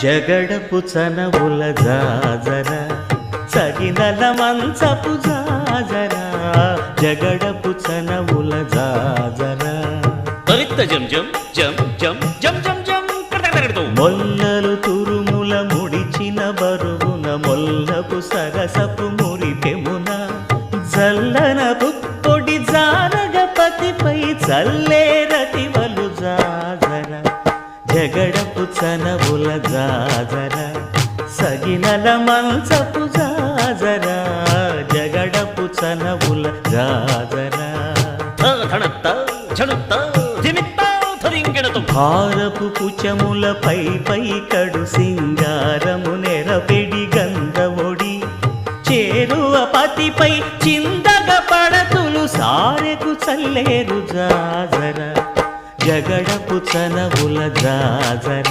జగడపు చనవుల జాజర సగినల మంచపు జాజర జగడపు చనవుల జాజర తరిత్త జం జం జం జం జం జం జం కడకడకడతో మొల్లలు తురుముల ముడిచిన బరువున మొల్లపు సరసపు మురిపెమున జల్లన పుప్పొడి జానగపతిపై చల్లేరతివలు జాజర జగడపు చనవుల జాజర సగినల మంచపు జాజర జగడపు చనవుల జాజర ధణత్త ఝణుత్త ధిమిత్త ధరింగెడతో భారపు పుచములపై పై కడు సింగారము నెరపెడి గంధవొడి చేరువ పతిపై చిందగ పడతులు సారెకు చల్లేరు జాజర జగడపు చనవుల జాజర